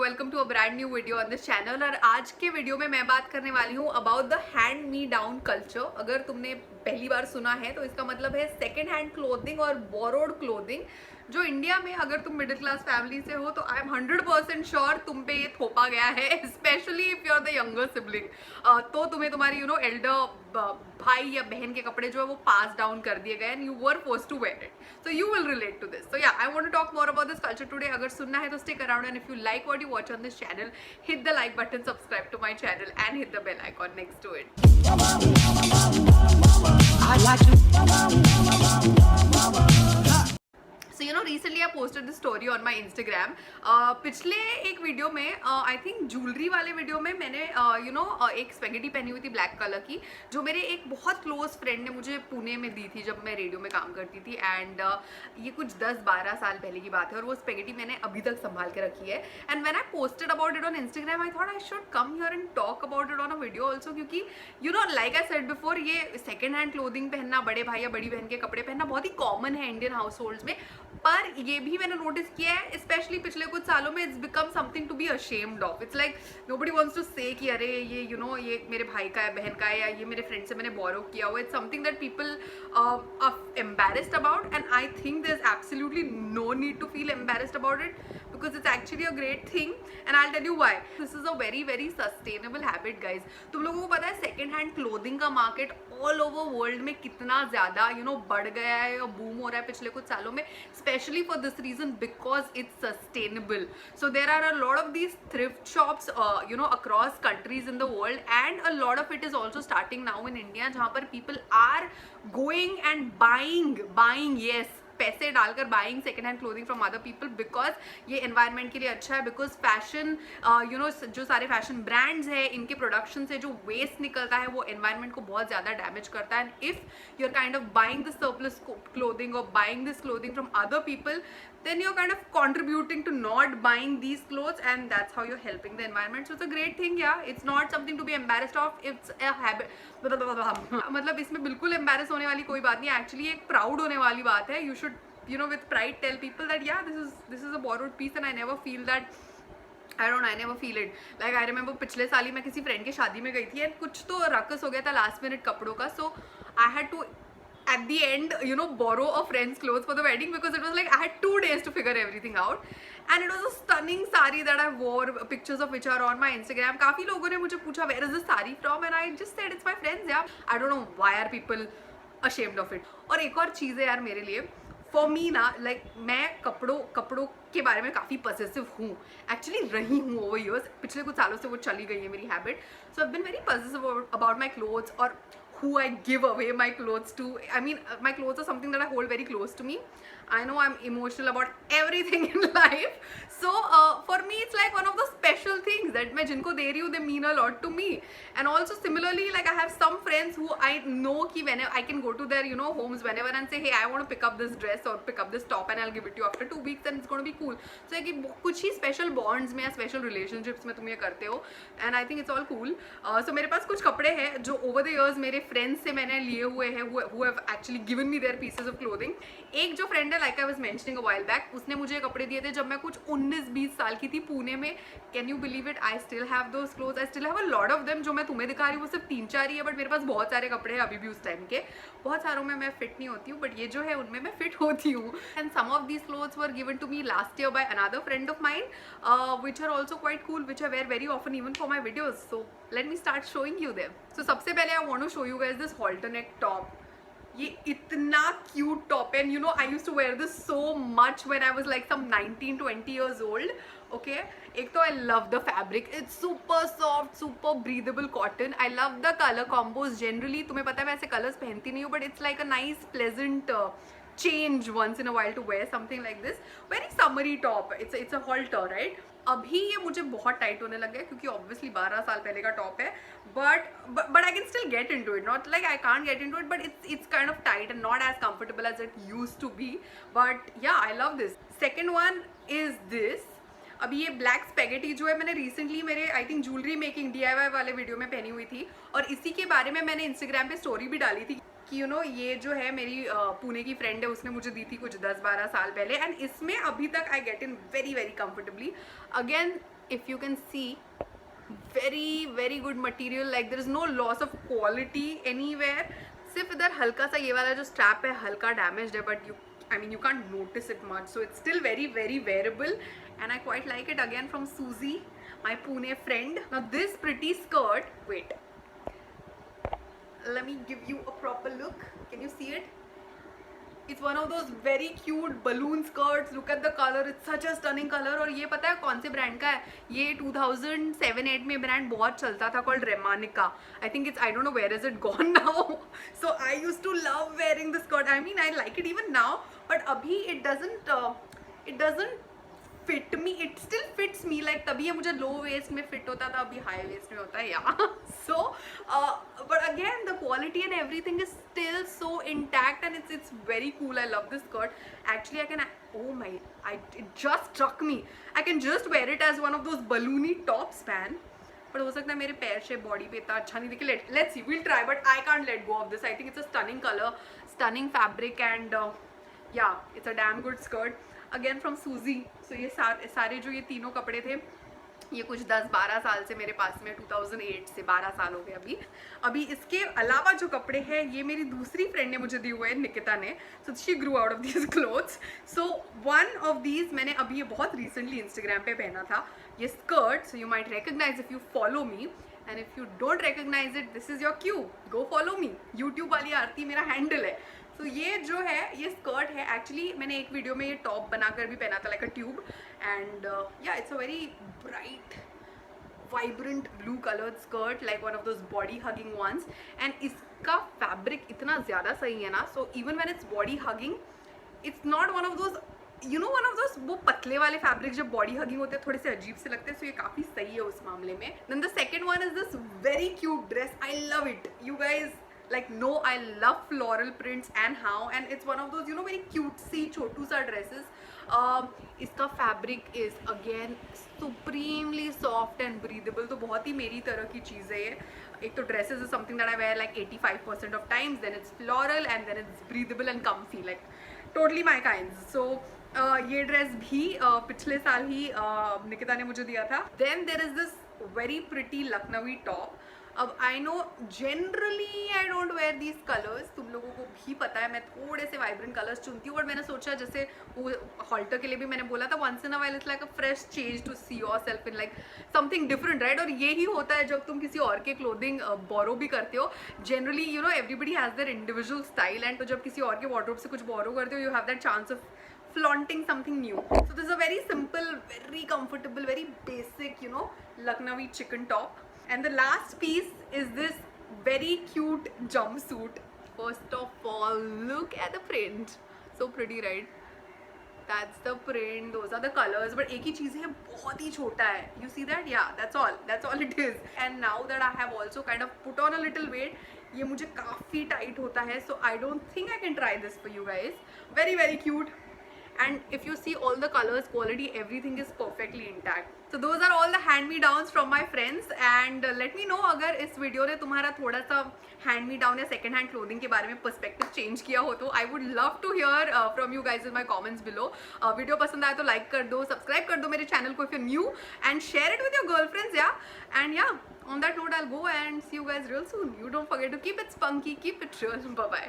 Welcome to a brand new video on this channel. और आज के वीडियो में मैं बात करने वाली हूँ about the hand me down culture. अगर तुमने पहली बार सुना है तो इसका मतलब है सेकेंड हैंड क्लोथिंग और बोरोड क्लोथिंग, जो इंडिया में अगर तुम मिडिल क्लास फैमिली से हो तो आई एम 100% श्योर तुम पे ये थोपा गया है, specially if you are the younger sibling. तो तुम्हें तुम्हारी एल्डर भाई या बहन के कपड़े जो है वो पास डाउन कर दिए गए and you were forced to wear it, so you will relate to this. So yeah, I want to talk more about this culture today. अगर सुनना है तो stick around and if you like what you watch on this channel, hit the like button, subscribe to my channel and hit the bell icon next to it. So recently I posted this story on my Instagram. पिछले एक video में I think jewellery वाले video में मैंने एक spaghetti पहनी हुई थी ब्लैक कलर की, जो मेरे एक बहुत क्लोज फ्रेंड ने मुझे पुणे में दी थी जब मैं रेडियो में काम करती थी। एंड ये कुछ 10-12 साल पहले की बात है और वो स्पेगेटी मैंने अभी तक संभाल के रखी है। And when I posted about it on Instagram, I thought I should come here and talk about it on a video also, क्योंकि लाइक आई सेड बिफोर, ये सेकेंड हैंड क्लोथिंग पहनना, बड़े भाई या बड़ी बहन के कपड़े पहनना बहुत ही कॉमन है इंडियन हाउस होल्ड्स में। पर ये भी मैंने नोटिस किया है, स्पेशली पिछले कुछ सालों में, it's become something to be ashamed of. It's like nobody wants to say कि अरे ये ये मेरे भाई का है, बहन का है, या ये मेरे फ्रेंड से मैंने बोरो किया हुआ। It's something that people are embarrassed about and I think there is absolutely no need to feel embarrassed about it, because it's actually a great thing and I'll tell you why. This is a very very sustainable habit guys. तुम लोगों को पता है second hand clothing का market all over world में कितना ज़्यादा बढ़ गया है और बूम हो रहा है पिछले कुछ सालों में, specially for this reason because it's sustainable. So there are a lot of these thrift shops across countries in the world and a lot of it is also starting now in India, जहाँ पर people are going and buying yes, पैसे डालकर buying second hand clothing from other people, because ये environment के लिए अच्छा है। Because fashion जो सारे फैशन ब्रांड्स हैं, इनके प्रोडक्शन से जो वेस्ट निकलता है वो एनवायरनमेंट को बहुत ज़्यादा डैमेज करता है। And if you are kind of buying this surplus clothing और buying this clothing from other people, then you're kind of contributing to not buying these clothes and that's how you're helping the environment. So it's a great thing, yeah, it's not something to be embarrassed of, it's a habit. मतलब इसमें बिल्कुल embarrass होने वाली कोई बात नहीं, actually एक proud होने वाली बात है। You should with pride tell people that yeah, this is a borrowed piece and I never feel that, I never feel it. Like I remember पिछले साल ही मैं किसी फ्रेंड की शादी में गई थी एंड कुछ तो रकस हो गया था लास्ट मिनट कपड़ों का, so I had to at the end borrow a friend's clothes for the wedding because it was like I had 2 days to figure everything out and it was a stunning sari that I wore, pictures of which are on my Instagram. काफ़ी लोगों ने मुझे पूछा where is this sari from and I just said it's my friends, yeah. I don't know why are people ashamed of it. और एक और चीज़ है यार मेरे लिए, फॉर मी ना, लाइक मैं कपड़ों के बारे में काफ़ी पॉसेसिव हूँ, एक्चुअली रही हूँ ओवर ईयर्स, पिछले कुछ सालों से वो चली गई है मेरी habit. So I been very possessive about my clothes और who I give away my clothes to. I mean, my clothes are something that I hold very close to me. I know I'm emotional about everything in life. So for me it's like one of the special things that मैं जिनको दे रही हूँ they mean a lot to me. And also similarly, like I have some friends who I know कि whenever I can go to their homes whenever and say hey I want to pick up this dress or pick up this top and I'll give it to you after 2 weeks and it's going to be cool. So कि कुछ ही special bonds में या special relationships में तुम ये करते हो and I think it's all cool. So मेरे पास कुछ कपड़े हैं जो over the years मेरे फ्रेंड्स से मैंने लिए हुए हैं, who have actually given me their pieces of clothing. एक जो फ्रेंड है, like I was mentioning a while back, उसने मुझे कपड़े दिए थे जब मैं कुछ 19-20 साल की थी पुणे में. Can you believe it? I still have those clothes. I still have a lot of them. जो मैं तुम्हें दिखा रही हूँ वो सिर्फ 3-4 ही है, बट मेरे पास बहुत सारे कपड़े हैं अभी भी उस टाइम के. बहुत सारों में मैं फिट नहीं होती हूँ, बट ये जो है उनमें मैं फिट होती हूँ. And some of these clothes were given to me last year by another friend of mine, which are also quite cool, which I wear very often even for my videos. So let me start showing you them. So सबसे पहले I want to show you guys this halter neck top. ये इतना cute top है, I used to wear this so much when I was like some 19-20 years old. Okay, एक तो I love the fabric, it's super soft, super breathable cotton. I love the color combos generally. तुम्हें पता है मैं ऐसे colours पहनती नहीं हूँ, but it's like a nice pleasant change once in a while to wear something like this. Very summery top. It's a halter, right? अभी ये मुझे बहुत टाइट होने लग गया क्योंकि ऑब्वियसली 12 साल पहले का टॉप है, but I can still get into it. Not like I can't get into it, but it's kind of tight and not as comfortable as it used to be. But yeah, I love this. Second one is this. अभी ये black spaghetti जो है मैंने recently मेरे I think jewellery making DIY वाले video में पहनी हुई थी, और इसी के बारे में मैंने इंस्टाग्राम पे स्टोरी भी डाली थी कि ये जो है मेरी पुणे की फ्रेंड है, उसने मुझे दी थी कुछ 10-12 साल पहले, एंड इसमें अभी तक I get in very very comfortably. Again if you can see, very good material, like there is no loss of quality anywhere. सिर्फ इधर हल्का सा ये वाला जो स्ट्रैप है हल्का डैमेज्ड है, but you can't notice it much, so it's still very wearable, and I quite like it. Again from Suzy, my Pune friend. Now this pretty skirt, wait, let me give you a proper look. Can you see it? It's one of those very cute balloon skirts. Look at the color, it's such a stunning color. और ये पता है कौन से brand का है? ये 2007-8 में ब्रांड बहुत चलता था, called Remanica. I think it's, I don't know where is it gone now. So I used to love wearing the skirt. I mean I like it even now, but अभी it doesn't fit me. It still fits me, like तभी ये मुझे low waist में fit होता था, अभी high waist में होता है या so but again the quality and everything is still so intact, and it's very cool. I love this skirt. Actually I can, oh my, it just struck me, I can just wear it as one of those balloony tops, man. But हो सकता है मेरे पैर से body पे इतना अच्छा नहीं दिखे. Let's see, we'll try, but I can't let go of this. I think it's a stunning color, stunning fabric, and yeah, it's a damn good skirt. Again from Suzy. So ये सारे जो ये तीनों कपड़े थे, ये कुछ 10-12 साल से मेरे पास में, 2008 से 12 साल हो गए अभी इसके अलावा जो कपड़े हैं ये मेरी दूसरी फ्रेंड ने मुझे दिए हुए हैं, निकिता ने. So she Guru out of these clothes. So one of these मैंने अभी ये बहुत रिसेंटली इंस्टाग्राम पे पहना था, ये skirt. So you might recognise if you follow me, and if you don't recognise it, this is your cue, go follow me. YouTube वाली आरती मेरा हैंडल है. तो ये जो है ये स्कर्ट है. एक्चुअली मैंने एक वीडियो में ये टॉप बनाकर भी पहना था, लाइक अ ट्यूब, एंड या it's a very bright vibrant blue coloured skirt, like one of those body hugging ones. And इसका फैब्रिक इतना ज़्यादा सही है ना, so even when it's body hugging, it's not one of those one of those वो पतले वाले fabric जब बॉडी हगिंग होते हैं थोड़े से अजीब से लगते हैं. सो ये काफ़ी सही है उस मामले में. Then the second one is this very cute dress. I love it, you guys. Like no, I love floral prints and how, and it's one of those very cutesy छोटू सा dresses. इसका fabric is again supremely soft and breathable, तो बहुत ही मेरी तरह की चीज़ है ये. एक तो dresses is something that I wear like 85% of times, then it's floral and then it's breathable and comfy, like totally my kinds. So ये ड्रेस भी पिछले साल ही निकिता ने मुझे दिया था. Then there is this very pretty Lucknowi top. अब I know generally I don't wear these colours, तुम लोगों को भी पता है मैं थोड़े से वाइब्रेंट कलर्स चुनती हूँ, बट मैंने सोचा जैसे वो हॉल्टर के लिए भी मैंने बोला था, once in a while it's like a fresh change to see yourself in like something different, right. और यही होता है जब तुम किसी और के क्लोथिंग बोरो भी करते हो. Generally everybody has their individual style, and तो जब किसी और के वार्डरोब से कुछ बोरो करते हो, you have that chance of flaunting something new. So this is a very simple, very comfortable, very basic, Lucknowi chicken top. And the last piece is this very cute jumpsuit. First of all, look at the print. So pretty, right? That's the print, those are the colors, but एक ही चीज़ है, बहुत ही छोटा है. You see that? Yeah, that's all it is. And now that I have also kind of put on a little weight, ये मुझे काफ़ी tight होता है, so I don't think I can try this for you guys. Very cute. And if you see all the colors, quality, everything is perfectly intact. So those are all the hand me downs from my friends, and let me know अगर इस video ने तुम्हारा थोड़ा सा hand me down या second hand clothing के बारे में perspective change किया हो तो I would love to hear from you guys in my comments below. Video पसंद आए तो like कर दो, subscribe कर दो मेरे channel को if you're new, and share it with your girlfriends, yeah. And yeah, on that note I'll go and see you guys real soon. You don't forget to keep it spunky, keep it real. Bye bye.